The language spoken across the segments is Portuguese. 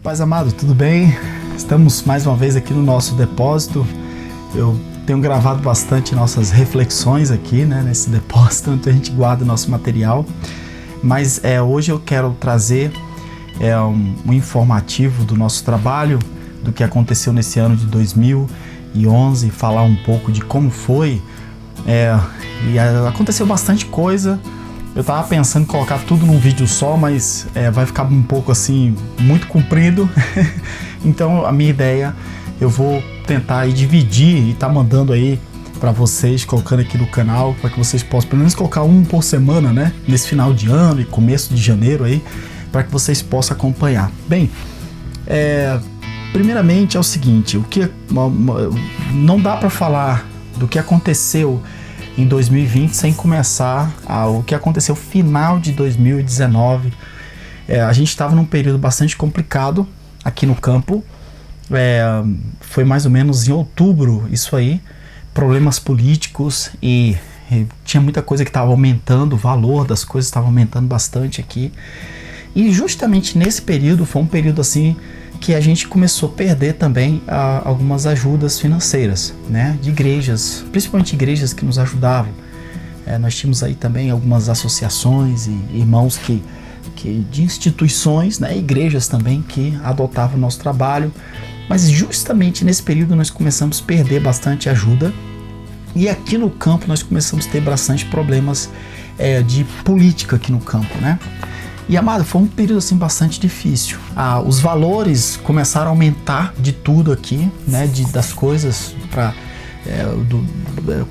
Paz amado, tudo bem? Estamos mais uma vez aqui no nosso depósito. Eu tenho gravado bastante nossas reflexões aqui, né, nesse depósito, onde a gente guarda o nosso material. Mas hoje eu quero trazer um informativo do nosso trabalho, do que aconteceu nesse ano de 2011, falar um pouco de como foi. Aconteceu bastante coisa. Eu tava pensando em colocar tudo num vídeo só, mas vai ficar um pouco assim, muito comprido. Então a minha ideia, eu vou tentar aí dividir e tá mandando aí para vocês, colocando aqui no canal, para que vocês possam pelo menos colocar um por semana, né? Nesse final de ano e começo de janeiro aí, para que vocês possam acompanhar. Bem, primeiramente é o seguinte, não dá para falar do que aconteceu em 2020 sem começar o que aconteceu no final de 2019. A gente estava num período bastante complicado aqui no campo. Foi mais ou menos em outubro isso aí, problemas políticos e tinha muita coisa que estava aumentando, o valor das coisas estava aumentando bastante aqui. E justamente nesse período foi um período assim que a gente começou a perder também algumas ajudas financeiras, né, de igrejas, principalmente igrejas que nos ajudavam. Nós tínhamos aí também algumas associações e irmãos de instituições, né, igrejas também que adotavam o nosso trabalho, mas justamente nesse período nós começamos a perder bastante ajuda e aqui no campo nós começamos a ter bastante problemas de política aqui no campo, né? E amado, foi um período assim bastante difícil. Os valores começaram a aumentar de tudo aqui, né? Das coisas para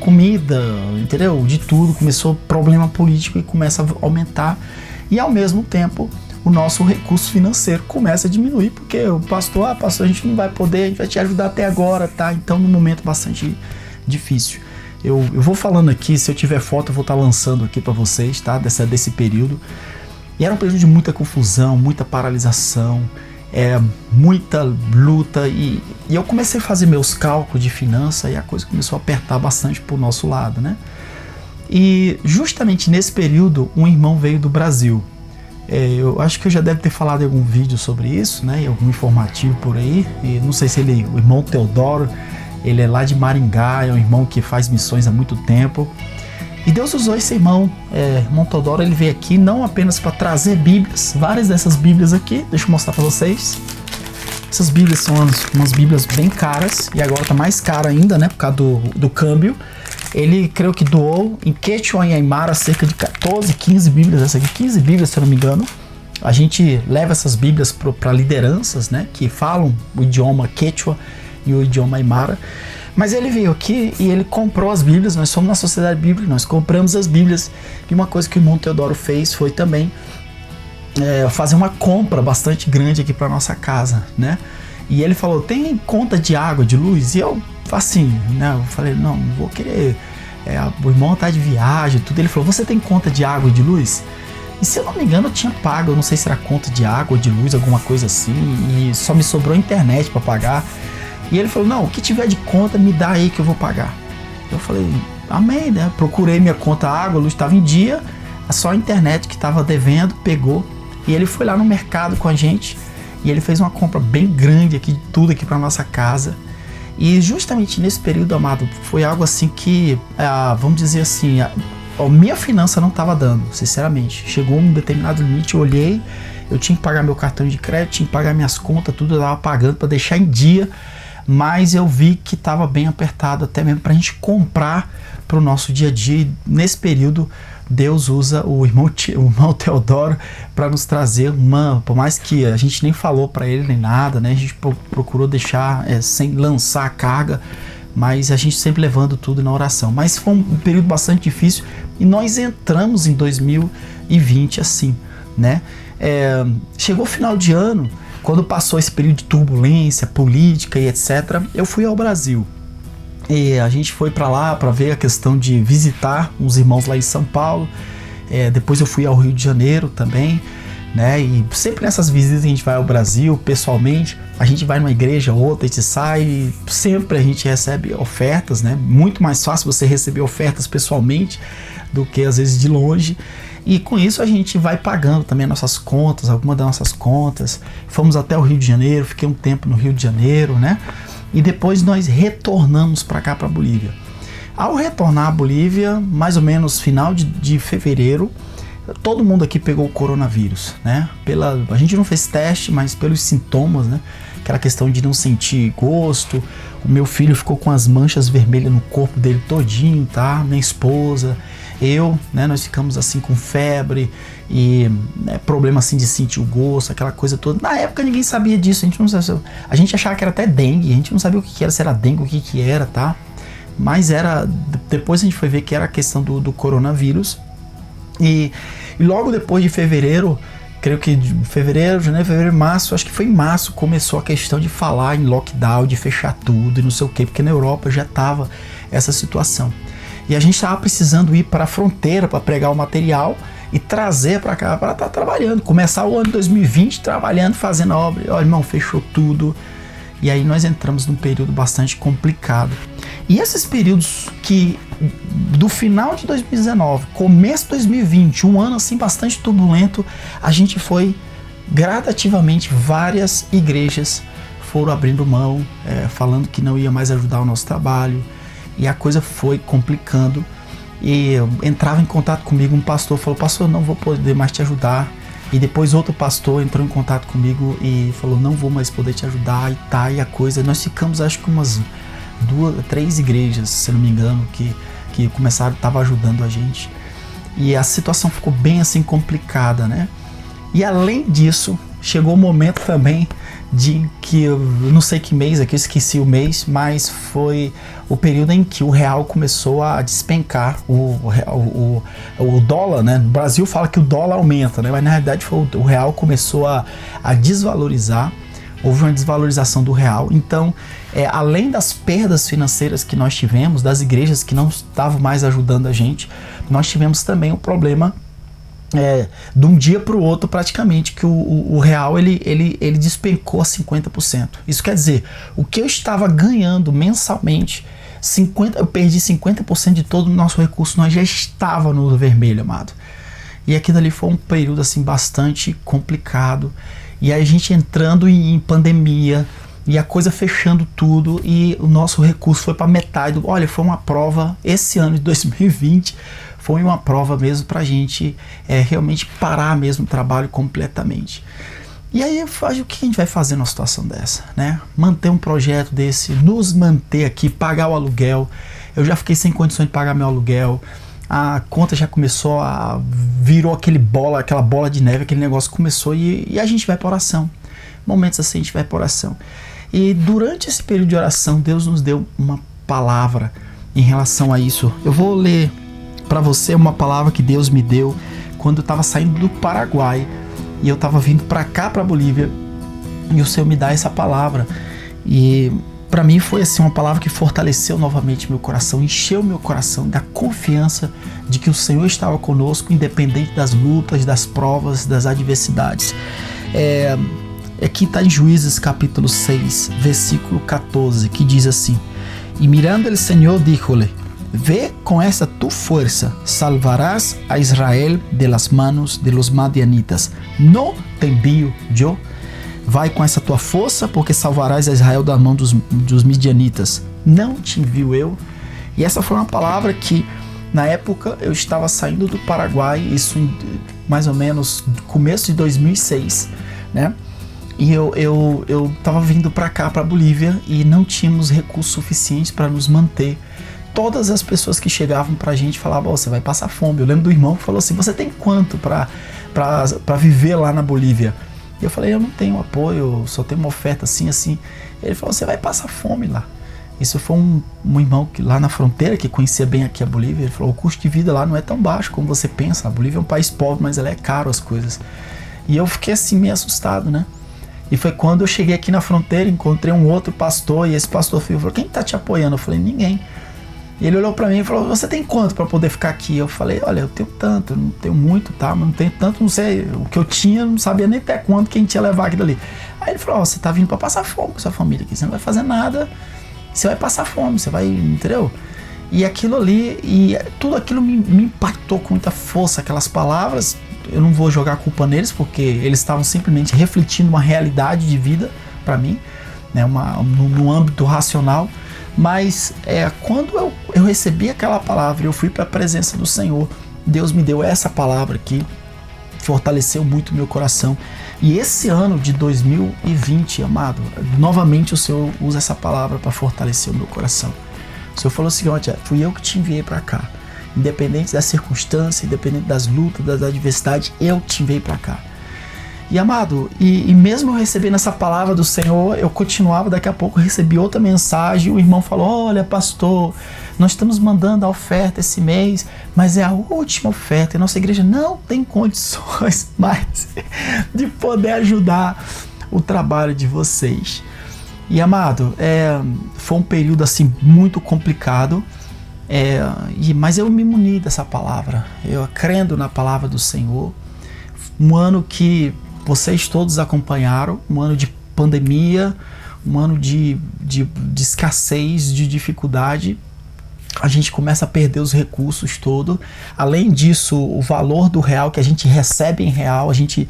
comida, entendeu? De tudo começou problema político e começa a aumentar. E ao mesmo tempo o nosso recurso financeiro começa a diminuir, porque o pastor, a gente não vai poder, a gente vai te ajudar até agora, tá? Então num momento bastante difícil. Eu vou falando aqui, se eu tiver foto eu vou estar lançando aqui para vocês, tá? Desse período. E era um período de muita confusão, muita paralisação, muita luta e eu comecei a fazer meus cálculos de finança e a coisa começou a apertar bastante pro nosso lado, né? E justamente nesse período um irmão veio do Brasil. Eu acho que eu já deve ter falado em algum vídeo sobre isso, né? Em algum informativo por aí. E não sei se o irmão Teodoro, ele é lá de Maringá, é um irmão que faz missões há muito tempo. E Deus usou esse irmão Teodoro, ele veio aqui não apenas para trazer Bíblias, várias dessas Bíblias aqui, deixa eu mostrar para vocês. Essas Bíblias são umas Bíblias bem caras, e agora tá mais cara ainda, né, por causa do câmbio. Ele, creio que doou em Quechua e Aymara cerca de 14, 15 Bíblias, essa aqui, 15 Bíblias, se eu não me engano. A gente leva essas Bíblias para lideranças, né, que falam o idioma Quechua e o idioma Aymara. Mas ele veio aqui e ele comprou as Bíblias, nós somos na Sociedade Bíblica, nós compramos as Bíblias. E uma coisa que o irmão Teodoro fez foi também fazer uma compra bastante grande aqui para nossa casa, né? E ele falou, tem conta de água, de luz? E eu, assim, né? Eu falei, não vou querer, o irmão tá de viagem e tudo. Ele falou, você tem conta de água e de luz? E se eu não me engano eu tinha pago, eu não sei se era conta de água ou de luz, alguma coisa assim, e só me sobrou a internet para pagar. E ele falou, não, o que tiver de conta me dá aí que eu vou pagar. Eu falei, amém, né? Procurei minha conta água, a luz estava em dia, só a internet que estava devendo, pegou. E ele foi lá no mercado com a gente e ele fez uma compra bem grande aqui, tudo aqui para nossa casa. E justamente nesse período, amado, foi algo assim que, vamos dizer assim, a minha finança não estava dando, sinceramente. Chegou um determinado limite, eu olhei, eu tinha que pagar meu cartão de crédito, tinha que pagar minhas contas, tudo eu estava pagando para deixar em dia. Mas eu vi que estava bem apertado até mesmo para a gente comprar para o nosso dia a dia. E nesse período Deus usa o irmão Teodoro para nos trazer por mais que a gente nem falou para ele nem nada, né? A gente procurou deixar sem lançar a carga, mas a gente sempre levando tudo na oração. Mas foi um período bastante difícil e nós entramos em 2020 assim, né? Chegou o final de ano. Quando passou esse período de turbulência política e etc., eu fui ao Brasil. E a gente foi para lá para ver a questão de visitar uns irmãos lá em São Paulo. Depois eu fui ao Rio de Janeiro também, né? E sempre nessas visitas a gente vai ao Brasil pessoalmente. A gente vai numa igreja, outra, a gente sai. E sempre a gente recebe ofertas, né? Muito mais fácil você receber ofertas pessoalmente do que às vezes de longe. E com isso a gente vai pagando também nossas contas, algumas das nossas contas. Fomos até o Rio de Janeiro, fiquei um tempo no Rio de Janeiro, né? E depois nós retornamos para cá, para Bolívia. Ao retornar à Bolívia, mais ou menos final de fevereiro, todo mundo aqui pegou o coronavírus, né? A gente não fez teste, mas pelos sintomas, né? Aquela questão de não sentir gosto. O meu filho ficou com as manchas vermelhas no corpo dele todinho, tá? Minha esposa, eu, né? Nós ficamos assim com febre e problema assim de sentir o gosto, aquela coisa toda. Na época ninguém sabia disso, a gente achava que era até dengue, a gente não sabia o que era, se era dengue, o que era, tá? Mas depois a gente foi ver que era a questão do coronavírus. E logo depois de fevereiro, creio que de janeiro, março, acho que foi em março, começou a questão de falar em lockdown, de fechar tudo e não sei o quê, porque na Europa já estava essa situação. E a gente estava precisando ir para a fronteira para pregar o material e trazer para cá para estar trabalhando. Começar o ano 2020 trabalhando, fazendo a obra. Ó, irmão, fechou tudo. E aí nós entramos num período bastante complicado. E esses períodos que do final de 2019, começo de 2020, um ano assim bastante turbulento, a gente foi gradativamente, várias igrejas foram abrindo mão, falando que não ia mais ajudar o nosso trabalho, e a coisa foi complicando. E entrava em contato comigo um pastor, falou: pastor, não vou poder mais te ajudar. E depois outro pastor entrou em contato comigo e falou: não vou mais poder te ajudar, e a coisa. Nós ficamos, acho que umas 2, 3 igrejas, se não me engano, que começaram, estavam ajudando a gente. E a situação ficou bem assim complicada, né? E além disso, chegou o momento também de que, eu não sei que mês aqui, eu esqueci o mês, mas foi o período em que o real começou a despencar, o dólar, né? No Brasil fala que o dólar aumenta, né? Mas na realidade o real começou a desvalorizar, houve uma desvalorização do real. Então, além das perdas financeiras que nós tivemos, das igrejas que não estavam mais ajudando a gente, nós tivemos também o problema de um dia para o outro, praticamente, que o real ele despencou a 50%. Isso quer dizer, o que eu estava ganhando mensalmente, eu perdi 50% de todo o nosso recurso. Nós já estava no vermelho, amado. E aquilo ali foi um período assim bastante complicado. E aí a gente entrando em pandemia e a coisa fechando tudo, e o nosso recurso foi para metade. Olha, foi uma prova, esse ano de 2020 foi uma prova mesmo para a gente realmente parar mesmo o trabalho completamente. E aí, o que a gente vai fazer numa situação dessa, né? Manter um projeto desse, nos manter aqui, pagar o aluguel. Eu já fiquei sem condições de pagar meu aluguel. A conta já começou virou aquela bola de neve, aquele negócio começou, e a gente vai para oração. Momentos assim a gente vai para oração. E durante esse período de oração, Deus nos deu uma palavra em relação a isso. Eu vou ler para você uma palavra que Deus me deu quando eu estava saindo do Paraguai e eu estava vindo para cá, para Bolívia, e o Senhor me dá essa palavra. E para mim foi assim uma palavra que fortaleceu novamente meu coração, encheu meu coração da confiança de que o Senhor estava conosco, independente das lutas, das provas, das adversidades. Aqui está em Juízes capítulo 6, versículo 14, que diz assim: E mirando el Senhor, díjole: Ve com esta tu fuerza, salvarás a Israel de las manos de los madianitas. No te envío yo. Vai com essa tua força, porque salvarás a Israel da mão dos midianitas. Não te envio eu. E essa foi uma palavra que, na época, eu estava saindo do Paraguai, isso mais ou menos no começo de 2006, né? E eu estava vindo para cá, para Bolívia, e não tínhamos recursos suficientes para nos manter. Todas as pessoas que chegavam pra gente falavam: você vai passar fome. Eu lembro do irmão que falou assim: você tem quanto pra viver lá na Bolívia? E eu falei: eu não tenho apoio, só tenho uma oferta assim. Ele falou: você vai passar fome lá. Isso foi um irmão que lá na fronteira, que conhecia bem aqui a Bolívia. Ele falou: o custo de vida lá não é tão baixo como você pensa. A Bolívia é um país pobre, mas ela é caro as coisas. E eu fiquei assim meio assustado, né? E foi quando eu cheguei aqui na fronteira, encontrei um outro pastor, e esse pastor falou: quem tá te apoiando? Eu falei: ninguém. E ele olhou pra mim e falou: você tem quanto pra poder ficar aqui? Eu falei: olha, eu tenho tanto, eu não tenho muito, tá? Mas não tenho tanto, não sei, o que eu tinha, não sabia nem até quanto que a gente ia levar aquilo ali. Aí ele falou: você tá vindo pra passar fome com sua família aqui, você não vai fazer nada, você vai passar fome, você vai, entendeu? E aquilo ali, e tudo aquilo me impactou com muita força, aquelas palavras. Eu não vou jogar a culpa neles, porque eles estavam simplesmente refletindo uma realidade de vida para mim, né, no âmbito racional. Mas quando eu recebi aquela palavra, eu fui para a presença do Senhor, Deus me deu essa palavra que fortaleceu muito meu coração. E esse ano de 2020, amado, novamente o Senhor usa essa palavra para fortalecer o meu coração. O Senhor falou assim: olha, fui eu que te enviei para cá. Independente das circunstâncias, independente das lutas, das adversidades, eu te enviei para cá. E amado, e mesmo eu recebendo essa palavra do Senhor, eu continuava, daqui a pouco eu recebi outra mensagem, o irmão falou: olha, pastor, nós estamos mandando a oferta esse mês, mas é a última oferta, e nossa igreja não tem condições mais de poder ajudar o trabalho de vocês. E amado, foi um período assim muito complicado, mas eu me muni dessa palavra, eu crendo na palavra do Senhor. Um ano que vocês todos acompanharam, um ano de pandemia, um ano de escassez, de dificuldade. A gente começa a perder os recursos todos. Além disso, o valor do real que a gente recebe em real, a gente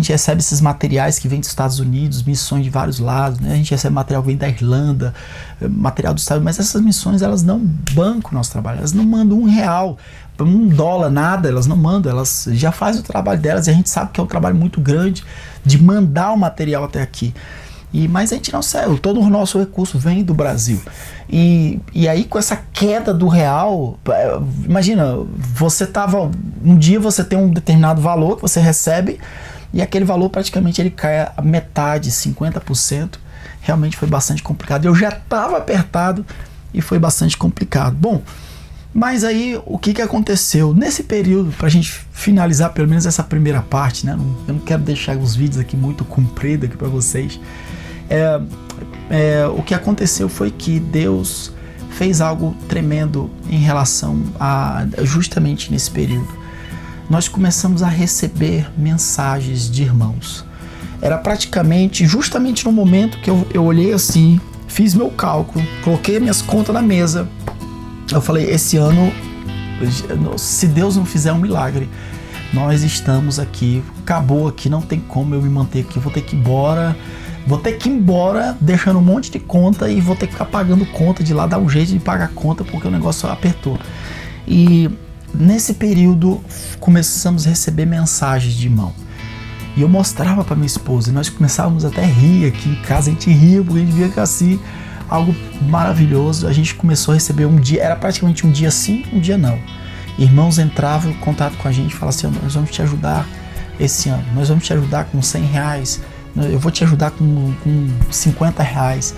recebe esses materiais que vêm dos Estados Unidos, missões de vários lados, né? A gente recebe material que vem da Irlanda, material dos Estados Unidos, mas essas missões, elas não bancam o nosso trabalho, elas não mandam R$1, $1, nada, elas não mandam, elas já fazem o trabalho delas, e a gente sabe que é um trabalho muito grande de mandar o material até aqui. Mas a gente não sabe, todo o nosso recurso vem do Brasil. E aí, com essa queda do real, imagina, um dia você tem um determinado valor que você recebe, e aquele valor praticamente ele cai a metade, 50%. Realmente foi bastante complicado. Eu já estava apertado e foi bastante complicado. Bom, mas aí o que aconteceu? Nesse período, para a gente finalizar pelo menos essa primeira parte, né? Eu não quero deixar os vídeos aqui muito compridos aqui para vocês. O que aconteceu foi que Deus fez algo tremendo em relação a justamente nesse período. Nós começamos a receber mensagens de irmãos. Era praticamente, justamente no momento que eu olhei assim, fiz meu cálculo, coloquei minhas contas na mesa. Eu falei: esse ano, se Deus não fizer um milagre, nós estamos aqui, acabou aqui, não tem como eu me manter aqui, vou ter que ir embora, deixando um monte de conta, e vou ter que ficar pagando conta de lá, dar um jeito de pagar conta, porque o negócio apertou. E nesse período começamos a receber mensagens de irmão. E eu mostrava para minha esposa, e nós começávamos até a rir aqui em casa, a gente ria, porque a gente via que assim, algo maravilhoso. A gente começou a receber um dia, era praticamente um dia sim, um dia não. Irmãos entravam em contato com a gente e falavam assim: nós vamos te ajudar esse ano, nós vamos te ajudar com R$100, eu vou te ajudar com R$50.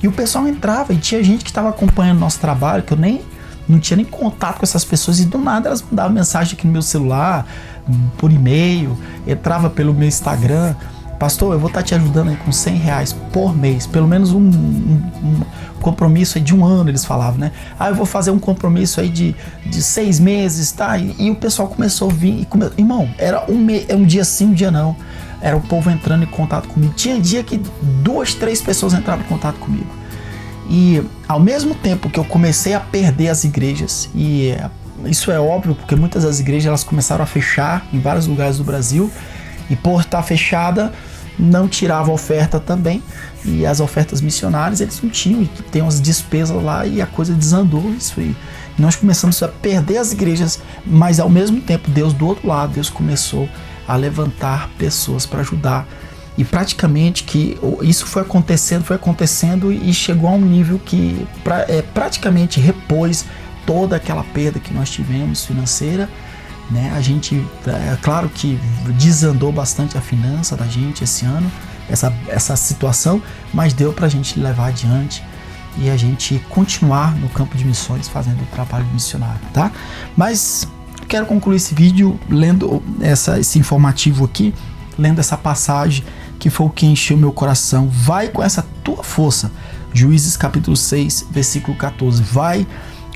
E o pessoal entrava, e tinha gente que estava acompanhando nosso trabalho, que eu não tinha nem contato com essas pessoas, e do nada elas mandavam mensagem aqui no meu celular, por e-mail, entrava pelo meu Instagram: pastor, eu vou estar te ajudando aí com R$100 por mês, pelo menos um compromisso aí de um ano, eles falavam, né? Eu vou fazer um compromisso aí de 6 meses, tá? E o pessoal começou a vir, irmão, era um dia sim, um dia não. Era o povo entrando em contato comigo. Tinha dia que 2, 3 pessoas entravam em contato comigo. E ao mesmo tempo que eu comecei a perder as igrejas, e isso é óbvio, porque muitas das igrejas elas começaram a fechar em vários lugares do Brasil, e por estar fechada, não tirava oferta também, e as ofertas missionárias eles não tinham, e tem umas despesas lá, e a coisa desandou. Isso aí. Nós começamos a perder as igrejas, mas ao mesmo tempo Deus do outro lado, Deus começou a levantar pessoas para ajudar, e praticamente que isso foi acontecendo e chegou a um nível que praticamente repôs toda aquela perda que nós tivemos financeira, né? A gente, claro que desandou bastante a finança da gente esse ano, essa situação, mas deu para a gente levar adiante e a gente continuar no campo de missões fazendo o trabalho missionário, tá? Mas quero concluir esse vídeo lendo esse informativo aqui, lendo essa passagem que foi o que encheu meu coração. Vai com essa tua força, Juízes capítulo 6, versículo 14. Vai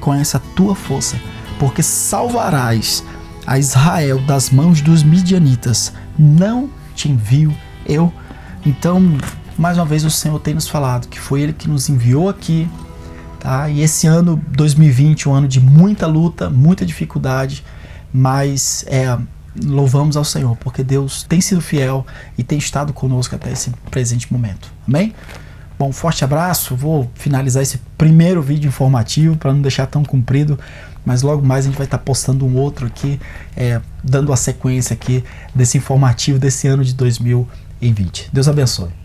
com essa tua força, porque salvarás a Israel das mãos dos midianitas. Não te envio eu. Então, mais uma vez o Senhor tem nos falado que foi Ele que nos enviou aqui, tá? E esse ano 2020, um ano de muita luta, muita dificuldade, mas louvamos ao Senhor, porque Deus tem sido fiel e tem estado conosco até esse presente momento. Amém? Bom, forte abraço. Vou finalizar esse primeiro vídeo informativo para não deixar tão comprido, mas logo mais a gente vai estar postando um outro aqui, dando a sequência aqui desse informativo desse ano de 2020. Deus abençoe.